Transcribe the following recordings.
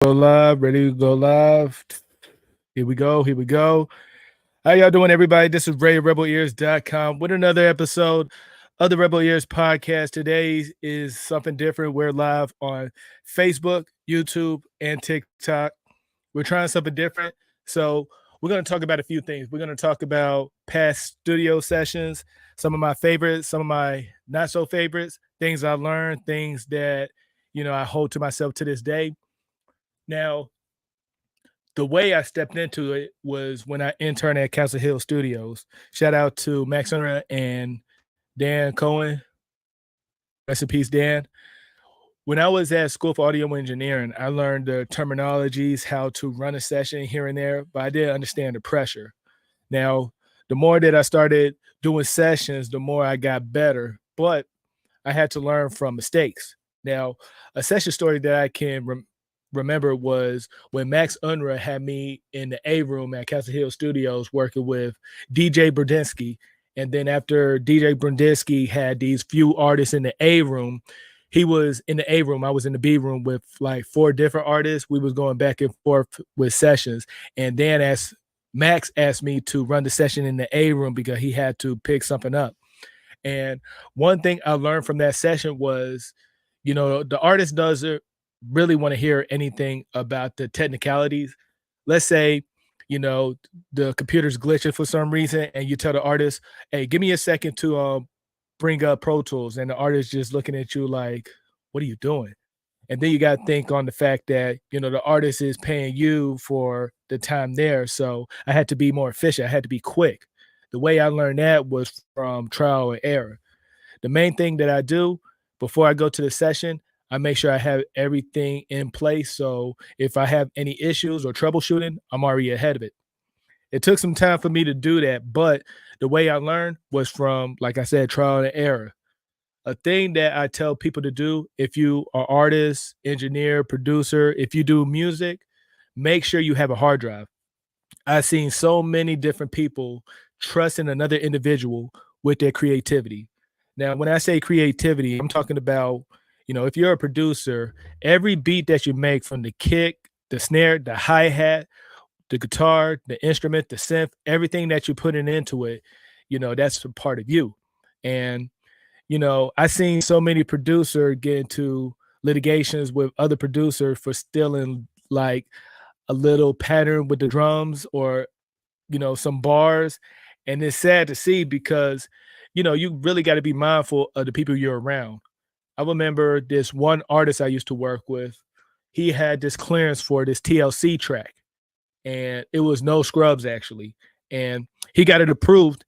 Go live, ready to go live. Here we go. Here we go. How y'all doing, everybody? This is Ray of RebelEars.com with another episode of the Rebel Ears podcast. Today is something different. We're live on Facebook, YouTube, and TikTok. We're trying something different. So we're going to talk about a few things. We're going to talk about past studio sessions, some of my favorites, some of my not so favorites, things I learned, things that, I hold to myself to this day. Now, the way I stepped into it was when I interned at Castle Hill Studios. Shout out to Max Unruh and Dan Cohen. Rest in peace, Dan. When I was at School for Audio Engineering, I learned the terminologies, how to run a session here and there, but I didn't understand the pressure. Now, the more that I started doing sessions, the more I got better, but I had to learn from mistakes. Now, a session story that I can remember was when Max Unruh had me in the A room at Castle Hill Studios working with DJ Brudinski. And then after DJ Brudinski had these few artists in the A room, he was in the A room. I was in the B room with like 4 different artists. We was going back and forth with sessions. And then as Max asked me to run the session in the A room because he had to pick something up. And one thing I learned from that session was, the artist doesn't really want to hear anything about the technicalities. Let's say, the computer's glitching for some reason, and you tell the artist, "Hey, give me a second to bring up Pro Tools," and the artist just looking at you like, "What are you doing?" And then you got to think on the fact that the artist is paying you for the time there. So I had to be more efficient. I had to be quick. The way I learned that was from trial and error. The main thing that I do before I go to the session, I make sure I have everything in place. So if I have any issues or troubleshooting, I'm already ahead of it. It took some time for me to do that, but the way I learned was from, like I said, trial and error. A thing that I tell people to do if you are artist, engineer, producer, if you do music, make sure you have a hard drive. I've seen so many different people trust in another individual with their creativity. Now, when I say creativity, I'm talking about, if you're a producer, every beat that you make from the kick, the snare, the hi-hat, the guitar, the instrument, the synth, everything that you're putting into it, that's a part of you. And, I've seen so many producers get into litigations with other producers for stealing like a little pattern with the drums or some bars. And it's sad to see because you really got to be mindful of the people you're around. I remember this one artist I used to work with. He had this clearance for this TLC track, and it was no scrubs actually, and he got it approved.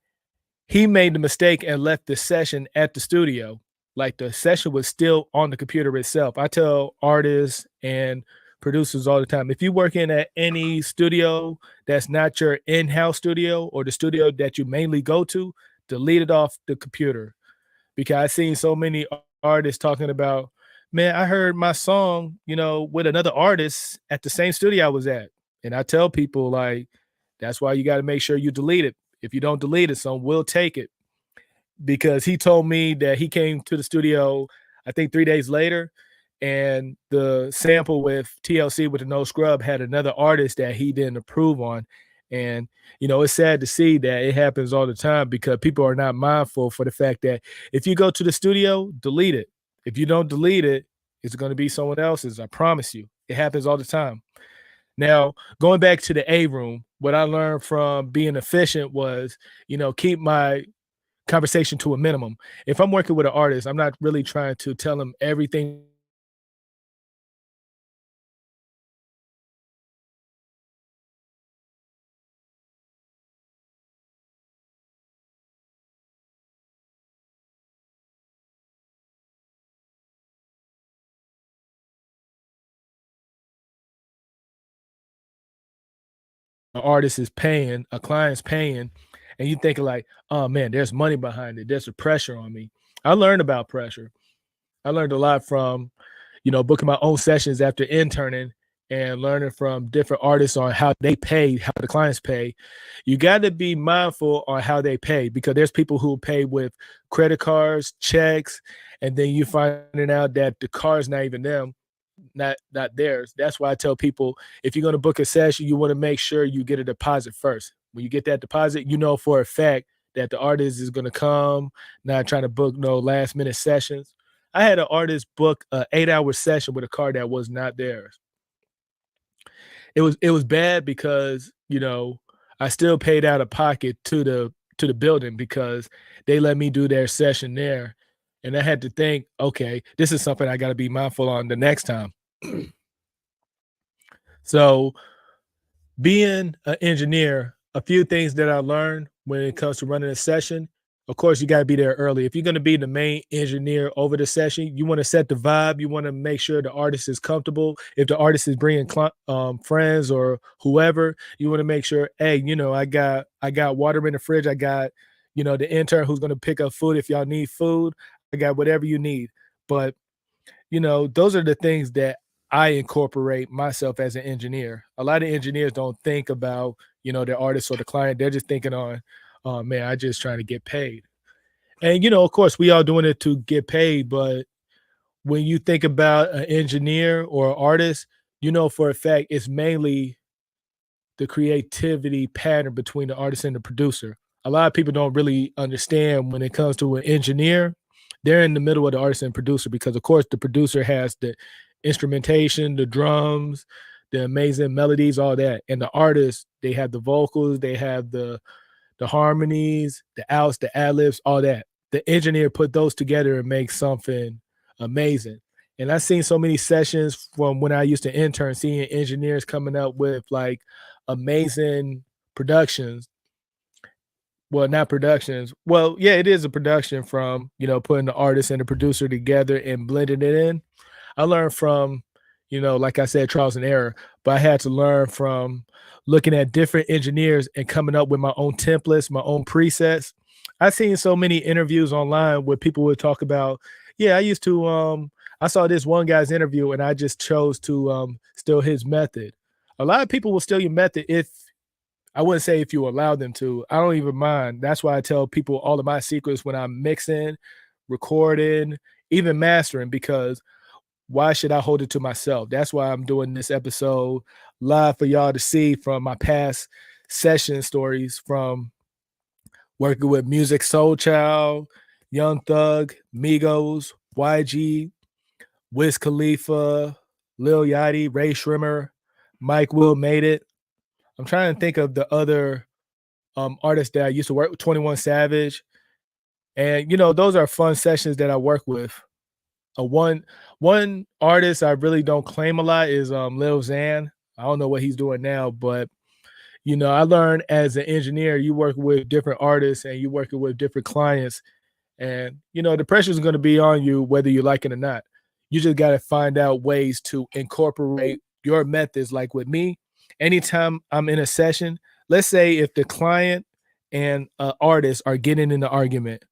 He made the mistake and left the session at the studio. Like, the session was still on the computer itself. I tell artists and producers all the time, if you work in at any studio that's not your in-house studio or the studio that you mainly go to, delete it off the computer. Because I've seen so many artists talking about, man, I heard my song, with another artist at the same studio I was at. And I tell people, like, that's why you got to make sure you delete it. If you don't delete it, someone will take it. Because he told me that he came to the studio, I think 3 days later, and the sample with TLC with the no scrub had another artist that he didn't approve on. And, it's sad to see that it happens all the time because people are not mindful for the fact that if you go to the studio, delete it. If you don't delete it, it's going to be someone else's. I promise you. It happens all the time. Now, going back to the A room, what I learned from being efficient was, keep my conversation to a minimum. If I'm working with an artist, I'm not really trying to tell them everything. An artist is paying, a client's paying, and you thinking like, oh man, there's money behind it. There's a pressure on me. I learned about pressure. I learned a lot from, booking my own sessions after interning and learning from different artists on how they pay, how the clients pay. You got to be mindful on how they pay because there's people who pay with credit cards, checks, and then you finding out that the car is not even them. not theirs. That's why I tell people, if you're going to book a session, you want to make sure you get a deposit first. When you get that deposit, you know for a fact that the artist is going to come, not trying to book no last minute sessions. I had an artist book a 8-hour session with a car that was not theirs. It was bad because, I still paid out of pocket to the building because they let me do their session there. And I had to think, okay, this is something I got to be mindful on the next time. So, being an engineer, a few things that I learned when it comes to running a session. Of course, you got to be there early. If you're going to be the main engineer over the session, you want to set the vibe. You want to make sure the artist is comfortable. If the artist is bringing friends or whoever, you want to make sure, hey, I got water in the fridge. I got, the intern who's going to pick up food if y'all need food. I got whatever you need. But those are the things that I incorporate myself as an engineer. A lot of engineers don't think about, their artist or the client. They're just thinking on, oh man, I just trying to get paid. And of course, we all doing it to get paid. But when you think about an engineer or an artist, for a fact it's mainly the creativity pattern between the artist and the producer. A lot of people don't really understand when it comes to an engineer, they're in the middle of the artist and producer because, of course, the producer has the instrumentation, the drums, the amazing melodies, all that. And the artist, they have the vocals, they have the harmonies, the outs, the ad libs, all that. The engineer put those together and make something amazing. And I've seen so many sessions from when I used to intern, seeing engineers coming up with like amazing productions. Well, not productions. Well, yeah, it is a production from, putting the artist and the producer together and blending it in. I learned from, like I said, trials and error, but I had to learn from looking at different engineers and coming up with my own templates, my own presets. I've seen so many interviews online where people would talk about, yeah, I saw this one guy's interview and I just chose to steal his method. A lot of people will steal your method if I wouldn't say if you allow them to. I don't even mind. That's why I tell people all of my secrets when I'm mixing, recording, even mastering, because why should I hold it to myself? That's why I'm doing this episode live for y'all to see from my past session stories from working with Music Soul Child, Young Thug, Migos, YG, Wiz Khalifa, Lil Yachty, Ray Shrimmer, Mike Will Made It. I'm trying to think of the other artists that I used to work with, 21 Savage. And those are fun sessions that I work with. One artist I really don't claim a lot is Lil Xan. I don't know what he's doing now, but I learned as an engineer, you work with different artists and you working with different clients, and the pressure is going to be on you whether you like it or not. You just got to find out ways to incorporate your methods. Like with me, anytime I'm in a session, let's say if the client and artist are getting in an argument,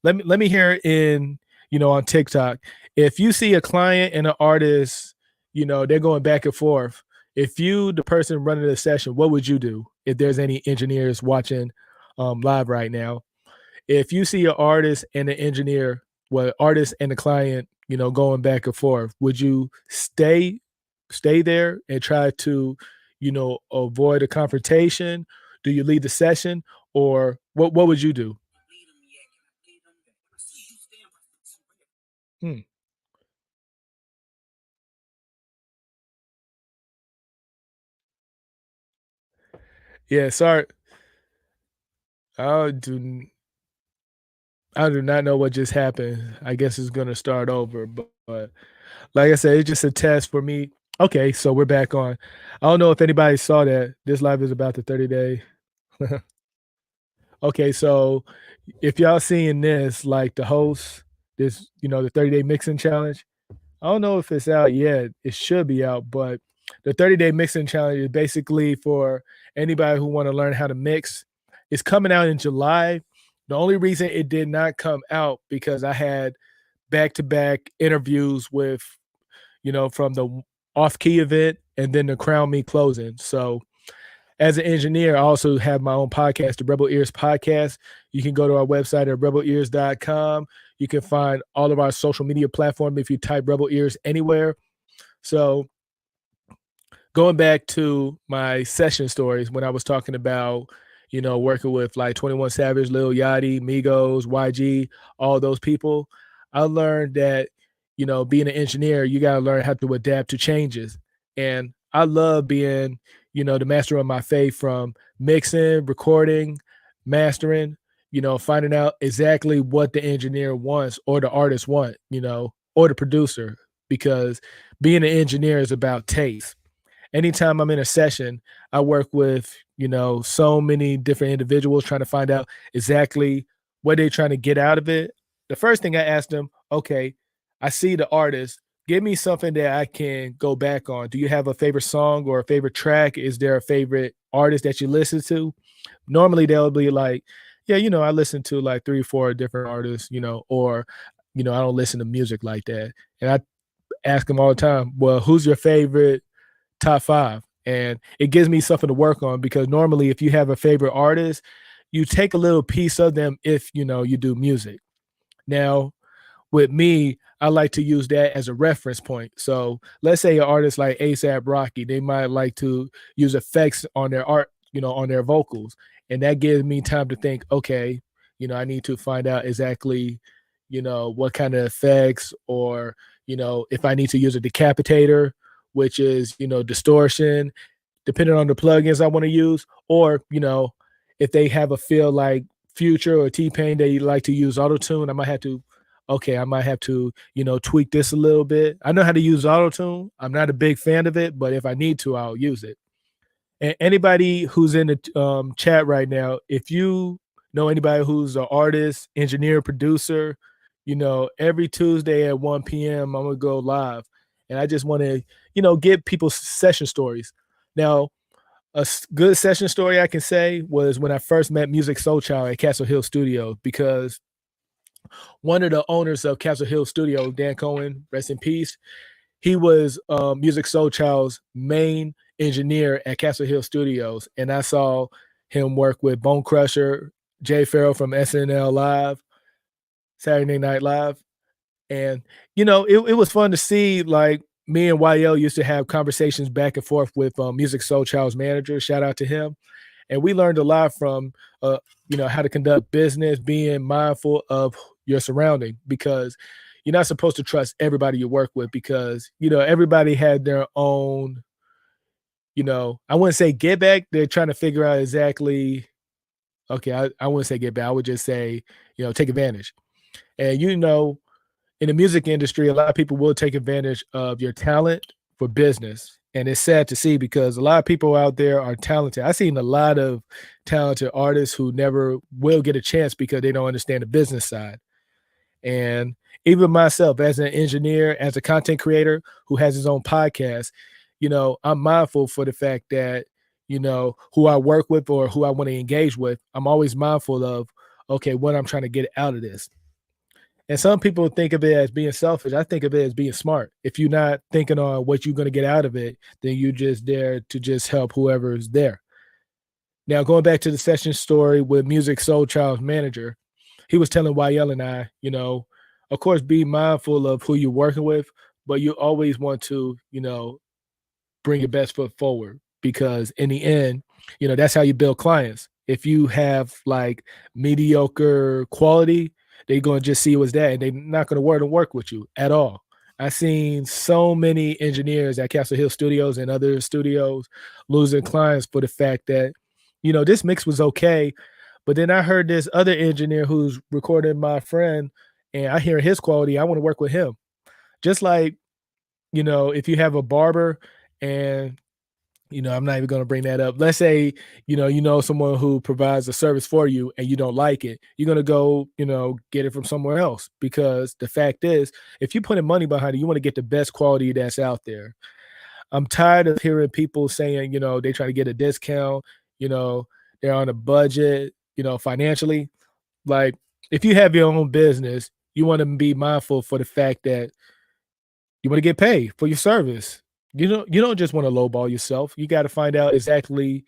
let me hear it in on TikTok. If you see a client and an artist, they're going back and forth. If you, the person running the session, what would you do if there's any engineers watching live right now? If you see an artist and an engineer, well, artist and the client, going back and forth, would you stay there and try to, avoid a confrontation? Do you lead the session, or what would you do? Hmm. Yeah, sorry. I do I do not know what just happened. I guess it's gonna start over, but like I said, it's just a test for me. Okay, so we're back on. I don't know if anybody saw that. This live is about the 30-day. Okay, so if y'all seeing this, like the host, this, the 30-day mixing challenge. I don't know if it's out yet. It should be out, but the 30-day mixing challenge is basically for anybody who want to learn how to mix. It's coming out in July. The only reason it did not come out because I had back-to-back interviews with, from the off-key event and then the Crown Me closing. So as an engineer, I also have my own podcast, the Rebel Ears Podcast. You can go to our website at rebelears.com. You can find all of our social media platforms if you type Rebel Ears anywhere. So going back to my session stories when I was talking about, working with like 21 Savage, Lil Yachty, Migos, YG, all those people, I learned that, being an engineer, you got to learn how to adapt to changes. And I love being, the master of my faith from mixing, recording, mastering, finding out exactly what the engineer wants or the artist want, or the producer, because being an engineer is about taste. Anytime I'm in a session, I work with, so many different individuals trying to find out exactly what they're trying to get out of it. The first thing I ask them, okay, I see the artist. Give me something that I can go back on. Do you have a favorite song or a favorite track? Is there a favorite artist that you listen to? Normally they'll be like, yeah, I listen to like 3 or 4 different artists, or, I don't listen to music like that. And I ask them all the time, well, who's your favorite top 5? And it gives me something to work on because normally if you have a favorite artist, you take a little piece of them if you do music. Now, with me, I like to use that as a reference point. So let's say an artist like ASAP Rocky, they might like to use effects on their art, on their vocals. And that gives me time to think, okay, I need to find out exactly, what kind of effects or, if I need to use a decapitator, which is, distortion, depending on the plugins I want to use, or, if they have a feel like Future or T-Pain, they like to use auto tune. I might have to, tweak this a little bit. I know how to use auto tune. I'm not a big fan of it, but if I need to, I'll use it. And anybody who's in the chat right now, if you know anybody who's an artist, engineer, producer, every Tuesday at 1 p.m., I'm gonna go live, and I just want to, get people session stories. Now, good session story I can say was when I first met Music Soul Child at Castle Hill Studio, because one of the owners of Castle Hill Studio, Dan Cohen, rest in peace, he was Music Soul Child's main engineer at Castle Hill Studios, and I saw him work with Bone Crusher, Jay Farrell from SNL Live, Saturday Night Live, and it was fun to see. Like me and YL used to have conversations back and forth with Music Soul Child's manager. Shout out to him, and we learned a lot from how to conduct business, being mindful of your surrounding, because you're not supposed to trust everybody you work with, because everybody had their own, I wouldn't say get back, they're trying to figure out exactly, okay, I wouldn't say get back, I would just say take advantage. And in the music industry, a lot of people will take advantage of your talent for business. And it's sad to see, because a lot of people out there are talented. I've seen a lot of talented artists who never will get a chance because they don't understand the business side. And even myself, as an engineer, as a content creator who has his own podcast, I'm mindful for the fact that, who I work with or who I want to engage with, I'm always mindful of, okay, what I'm trying to get out of this. And some people think of it as being selfish. I think of it as being smart. If you're not thinking on what you're going to get out of it, then you're just there to just help whoever's there. Now, going back to the session story with Music Soul Child's manager, he was telling YL and I, of course, be mindful of who you're working with, but you always want to, bring your best foot forward, because in the end, that's how you build clients. If you have like mediocre quality, they're going to just see what's that, and they're not going to want to work with you at all. I've seen so many engineers at Castle Hill Studios and other studios losing clients for the fact that, this mix was okay, but then I heard this other engineer who's recording my friend, and I hear his quality, I want to work with him. Just like, if you have a barber and I'm not even going to bring that up. Let's say, someone who provides a service for you and you don't like it. You're going to go, get it from somewhere else, because the fact is, if you're putting money behind it, you want to get the best quality that's out there. I'm tired of hearing people saying, they try to get a discount, they're on a budget, financially. Like, if you have your own business, you want to be mindful for the fact that you want to get paid for your service. You don't just want to lowball yourself. You got to find out exactly,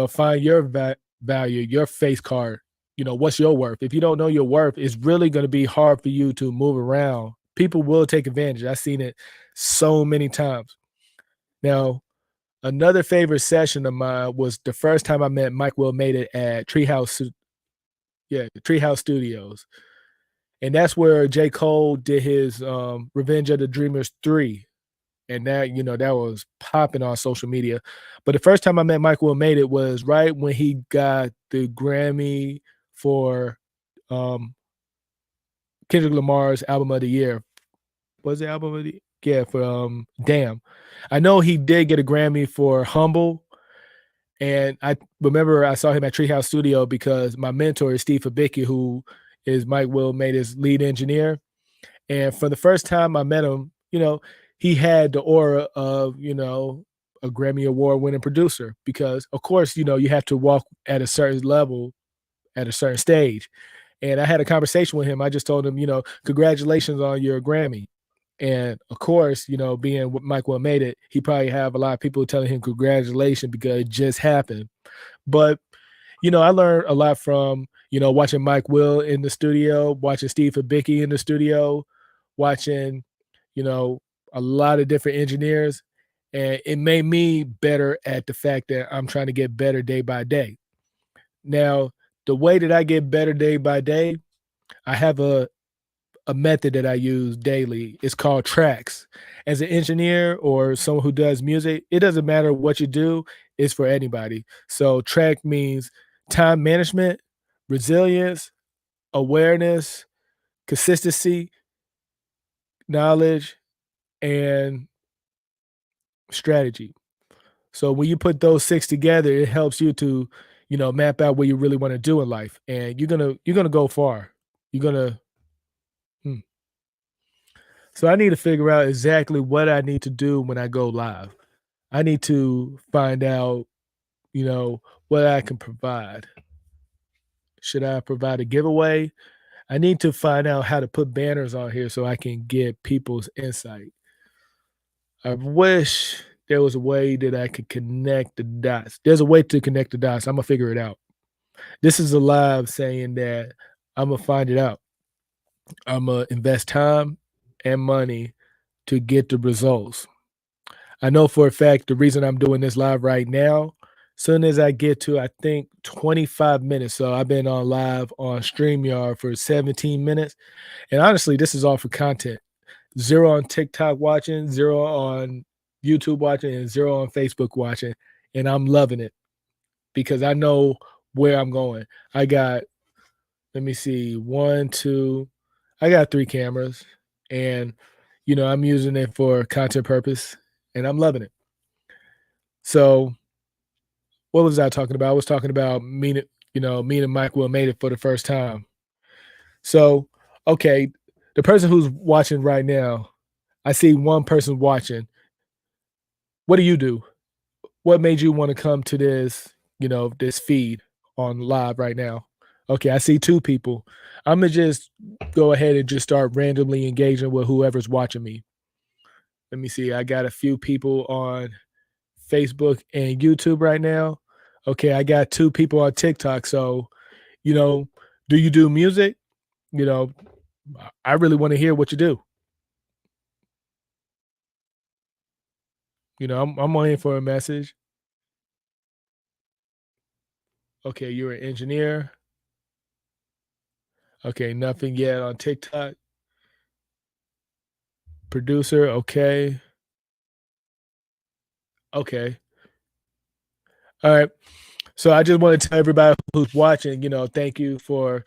find your value, your face card. What's your worth? If you don't know your worth, it's really going to be hard for you to move around. People will take advantage. I've seen it so many times. Now, another favorite session of mine was the first time I met Mike Will Made It at Treehouse Studios. And that's where J. Cole did his Revenge of the Dreamers 3. And that, that was popping on social media. But the first time I met Mike Will Made It was right when he got the Grammy for Kendrick Lamar's album of the year. Was it album of the yeah, for Damn. I know he did get a Grammy for Humble. And I remember I saw him at Treehouse Studio because my mentor is Steve Fabicki, who is Mike Will Made His lead engineer. And for the first time I met him, he had the aura of, a Grammy Award winning producer because, of course, you have to walk at a certain level at a certain stage. And I had a conversation with him. I just told him, congratulations on your Grammy. And of course, being what Mike Will Made It, he probably have a lot of people telling him congratulations because it just happened. But, I learned a lot from, watching Mike Will in the studio, watching Steve Fabicki in the studio, watching, a lot of different engineers. And it made me better at the fact that I'm trying to get better day by day. Now, the way that I get better day by day, I have a method that I use daily. It's called tracks. As an engineer or someone who does music, it doesn't matter what you do, it's for anybody. So track means time management, resilience, awareness, consistency, knowledge, and strategy. So when you put those six together, it helps you to, map out what you really want to do in life. And you're gonna go far. You're gonna hmm. So I need to figure out exactly what I need to do when I go live. I need to find out, you know, what I can provide. Should I provide a giveaway? I need to find out how to put banners on here so I can get people's insight. I wish there was a way that I could connect the dots. There's a way to connect the dots. I'm gonna figure it out. This is a live saying that I'm gonna find it out. I'm gonna invest time and money to get the results. I know for a fact the reason I'm doing this live right now, soon as I get to I think 25 minutes. So I've been on live on StreamYard for 17 minutes. And honestly, this is all for content. Zero on TikTok watching, zero on YouTube watching, and zero on Facebook watching. And I'm loving it because I know where I'm going. I got, let me see, one, two, I got three cameras and I'm using it for content purpose and I'm loving it. So what was I talking about? I was talking about me and Mike Will Made It for the first time. So, okay, the person who's watching right now, I see one person watching. What do you do? What made you want to come to this, this feed on live right now? Okay, I see two people. I'm gonna just go ahead and just start randomly engaging with whoever's watching me. Let me see. I got a few people on Facebook and YouTube right now. Okay, I got two people on TikTok. So, you know, do you do music? You know, I really want to hear what you do. I'm waiting for a message. Okay, you're an engineer. Okay, nothing yet on TikTok. Producer, okay. Okay. All right. So I just want to tell everybody who's watching, thank you for,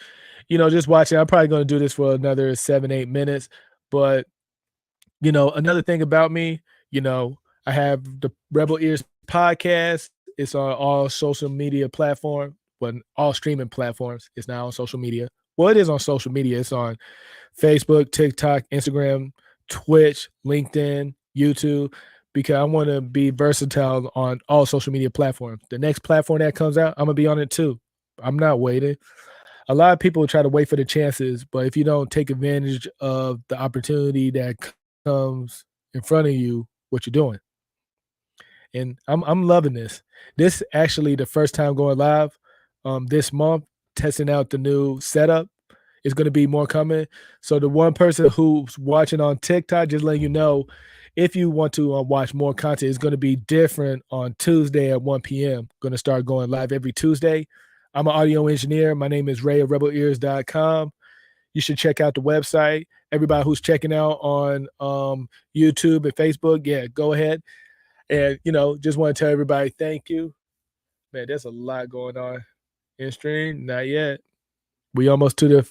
just watching. I'm probably going to do this for another 7, 8 minutes. But, another thing about me, I have the Rebel Ears podcast. It's on all social media platforms, but all streaming platforms. It's not on social media. Well, it is on social media. It's on Facebook, TikTok, Instagram, Twitch, LinkedIn, YouTube, because I want to be versatile on all social media platforms. The next platform that comes out, I'm going to be on it too. I'm not waiting. A lot of people try to wait for the chances, but if you don't take advantage of the opportunity that comes in front of you, what you're doing. And I'm loving this. This actually the first time going live this month, testing out the new setup. Is going to be more coming. So the one person who's watching on TikTok, just letting you know, if you want to watch more content, it's going to be different on Tuesday at 1 p.m. Going to start going live every Tuesday. I'm an audio engineer. My name is Ray of RebelEars.com. You should check out the website. Everybody who's checking out on YouTube and Facebook, yeah, go ahead. And, just want to tell everybody thank you. Man, there's a lot going on in stream. Not yet. We almost to the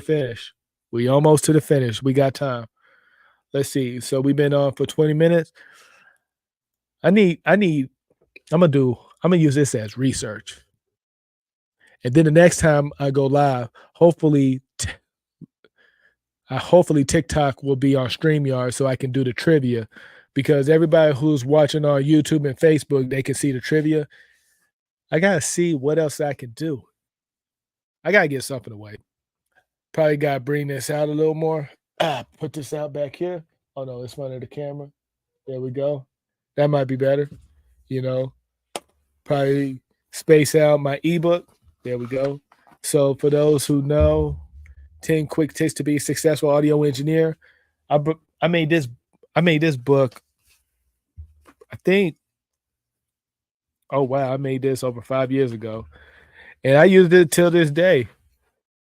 finish. We almost to the finish. We got time. Let's see. So we've been on for 20 minutes. I'm gonna use this as research. And then the next time I go live, hopefully TikTok will be on StreamYard so I can do the trivia, because everybody who's watching on YouTube and Facebook, they can see the trivia. I gotta see what else I can do. I gotta get something away. Probably gotta bring this out a little more. Put this out back here. Oh no, it's front of the camera. There we go. That might be better. Probably space out my ebook. There we go. So for those who know, 10 quick tips to be a successful audio engineer. I made this book. I think. Oh wow, I made this over 5 years ago, and I used it till this day.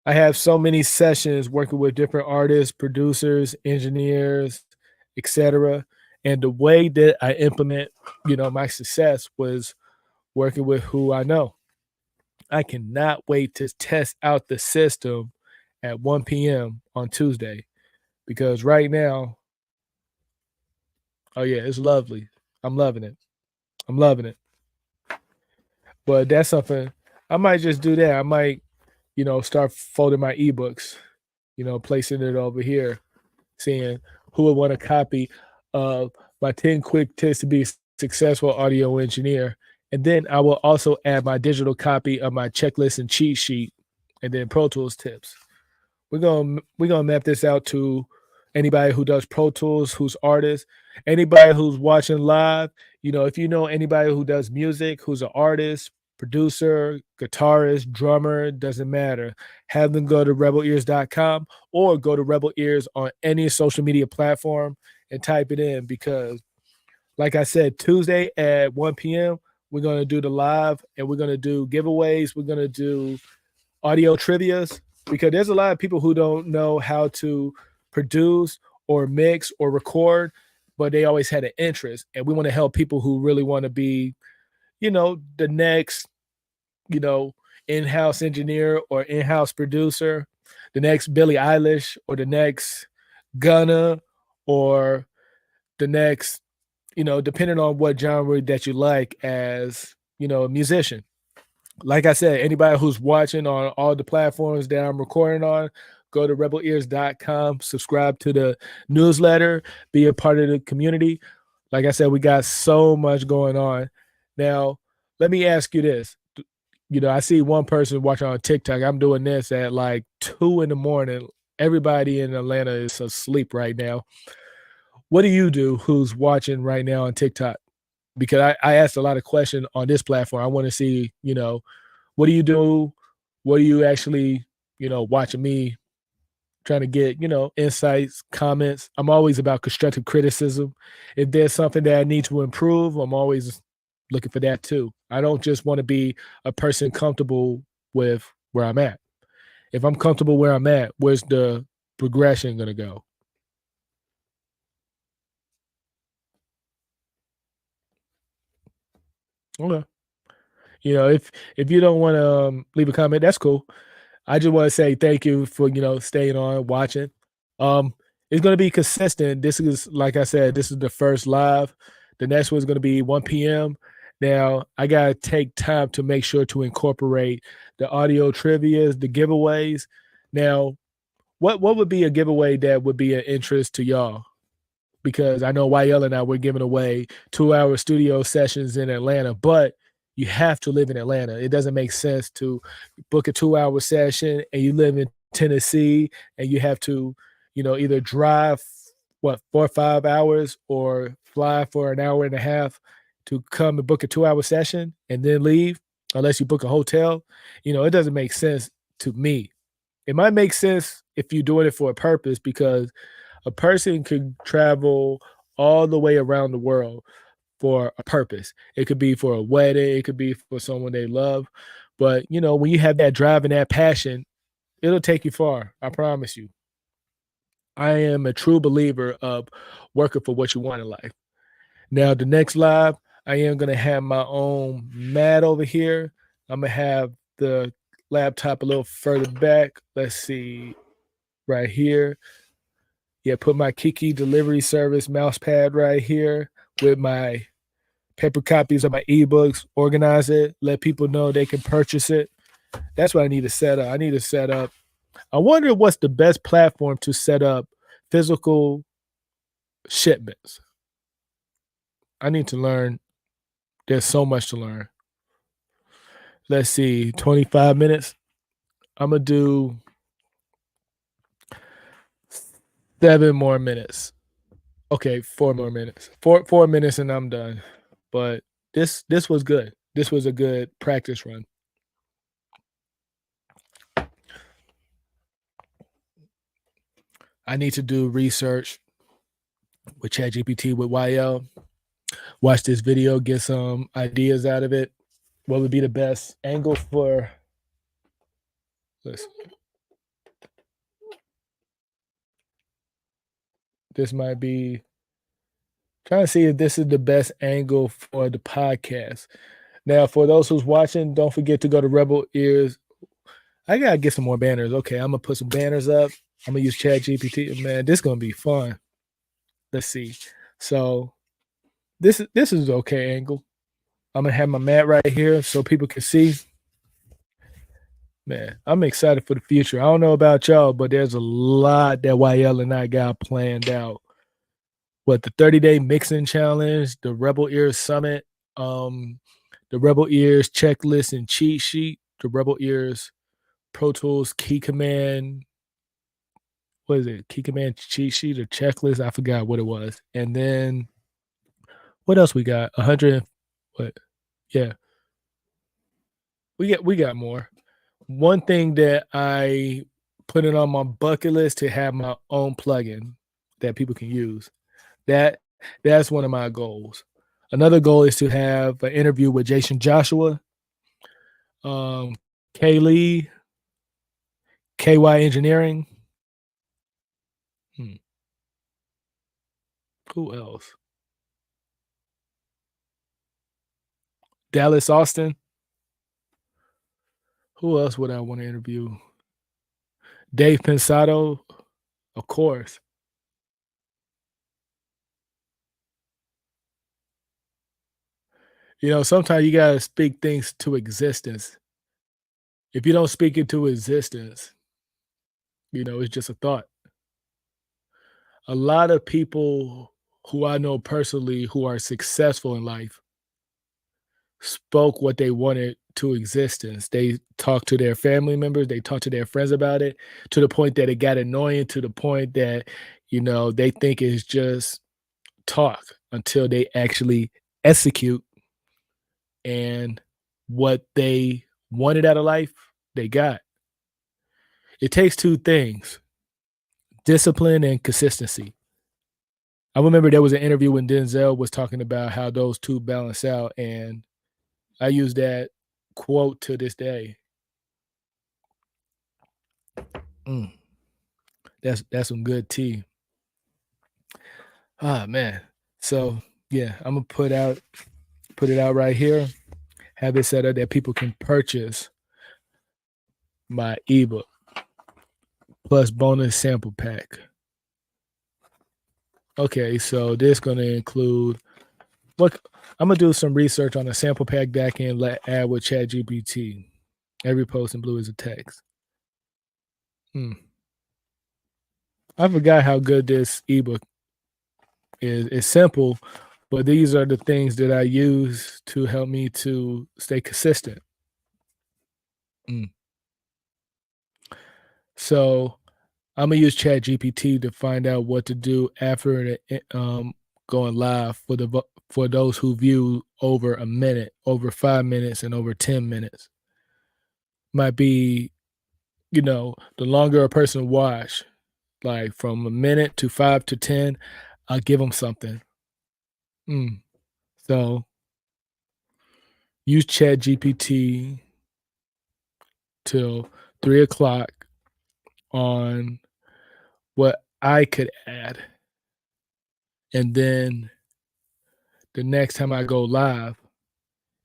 I have so many sessions working with different artists, producers, engineers, etc. And the way that I implement, my success was working with who I know. I cannot wait to test out the system at 1 p.m. on Tuesday, because right now, oh yeah, it's lovely. I'm loving it. But that's something I might just do that. I might, start folding my ebooks, placing it over here, seeing who would want a copy of my 10 quick tips to be a successful audio engineer. And then I will also add my digital copy of my checklist and cheat sheet, and then Pro Tools tips. We're gonna map this out to anybody who does Pro Tools, who's artists, anybody who's watching live. If you know anybody who does music, who's an artist, producer, guitarist, drummer, doesn't matter. Have them go to rebelears.com or go to Rebel Ears on any social media platform and type it in, because like I said, Tuesday at 1 p.m., we're going to do the live, and we're going to do giveaways. We're going to do audio trivias, because there's a lot of people who don't know how to produce or mix or record, but they always had an interest. And we want to help people who really want to be, the next, in-house engineer or in-house producer, the next Billie Eilish or the next Gunna or the next, depending on what genre that you like as, a musician. Like I said, anybody who's watching on all the platforms that I'm recording on, go to rebelears.com, subscribe to the newsletter, be a part of the community. Like I said, we got so much going on. Now, let me ask you this. I see one person watching on TikTok. I'm doing this at like 2 a.m. Everybody in Atlanta is asleep right now. What do you do who's watching right now on TikTok? Because I asked a lot of questions on this platform. I want to see, what do you do? What are you actually, watching me, trying to get, insights, comments. I'm always about constructive criticism. If there's something that I need to improve, I'm always looking for that too. I don't just want to be a person comfortable with where I'm at. If I'm comfortable where I'm at, where's the progression going to go? Okay. If you don't want to leave a comment, that's cool. I just want to say thank you for staying on, watching. It's going to be consistent. This is, like I said, this is the first live. The next one is going to be 1 p.m. Now I gotta take time to make sure to incorporate the audio trivias, the giveaways. Now, what would be a giveaway that would be an interest to y'all? Because I know YL and I were giving away 2-hour studio sessions in Atlanta, but you have to live in Atlanta. It doesn't make sense to book a 2-hour session and you live in Tennessee and you have to, either drive 4 or 5 hours or fly for an hour and a half to come and book a 2-hour session and then leave, unless you book a hotel. It doesn't make sense to me. It might make sense if you're doing it for a purpose, because a person could travel all the way around the world for a purpose. It could be for a wedding, it could be for someone they love. But when you have that drive and that passion, it'll take you far. I promise you. I am a true believer of working for what you want in life. Now, the next live, I am gonna have my own mat over here. I'm gonna have the laptop a little further back. Let's see, right here. Yeah, put my Kiki delivery service mouse pad right here with my paper copies of my ebooks, organize it, let people know they can purchase it. That's what I need to set up. I need to set up. I wonder what's the best platform to set up physical shipments. I need to learn. There's so much to learn. Let's see, 25 minutes. I'm gonna do 7 more minutes. Okay, 4 more minutes. Four minutes and I'm done. But this was good. This was a good practice run. I need to do research with ChatGPT with YL. Watch this video, get some ideas out of it. What would be the best angle for? Listen, this might be trying to see if this is the best angle for the podcast. Now, for those who's watching, don't forget to go to Rebel Ears. I gotta get some more banners. Okay, I'm gonna put some banners up. I'm gonna use ChatGPT. Man, this is gonna be fun. Let's see. So this is okay angle. I'm gonna have my mat right here so people can see. Man, I'm excited for the future. I don't know about y'all, but there's a lot that YL and I got planned out. What, the 30-day mixing challenge, the Rebel Ears Summit, the Rebel Ears checklist and cheat sheet, the Rebel Ears Pro Tools Key Command. What is it? Key Command cheat sheet or checklist? I forgot what it was. And then what else we got? 100. What? Yeah, we got more. One thing that I put it on my bucket list to have my own plugin that people can use. That's one of my goals. Another goal is to have an interview with Jason Joshua, Kaylee, KY Engineering. Who else? Dallas Austin. Who else would I want to interview? Dave Pensado, of course. Sometimes you gotta speak things to existence. If you don't speak it to existence, it's just a thought. A lot of people who I know personally who are successful in life spoke what they wanted to existence. They talked to their family members, they talked to their friends about it, to the point that it got annoying, to the point that, they think it's just talk until they actually execute, and what they wanted out of life, they got. It takes two things: discipline and consistency. I remember there was an interview when Denzel was talking about how those two balance out, and I use that quote to this day. That's some good tea. Ah, man. So yeah, I'm gonna put it out right here. Have it set up that people can purchase my ebook plus bonus sample pack. Okay, so this gonna include what I'm gonna do some research on the sample pack backend. Add with ChatGPT. Every post in blue is a text. I forgot how good this ebook is. It's simple, but these are the things that I use to help me to stay consistent. So I'm gonna use ChatGPT to find out what to do after going live for those who view over a minute, over 5 minutes, and over 10 minutes. Might be, the longer a person watch, like from a minute to 5 to 10, I'll give them something. So use Chat GPT till 3 o'clock on what I could add. And then the next time I go live,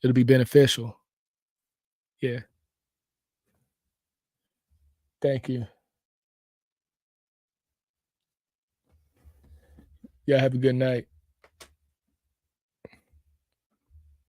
it'll be beneficial. Yeah. Thank you. Yeah. Have a good night.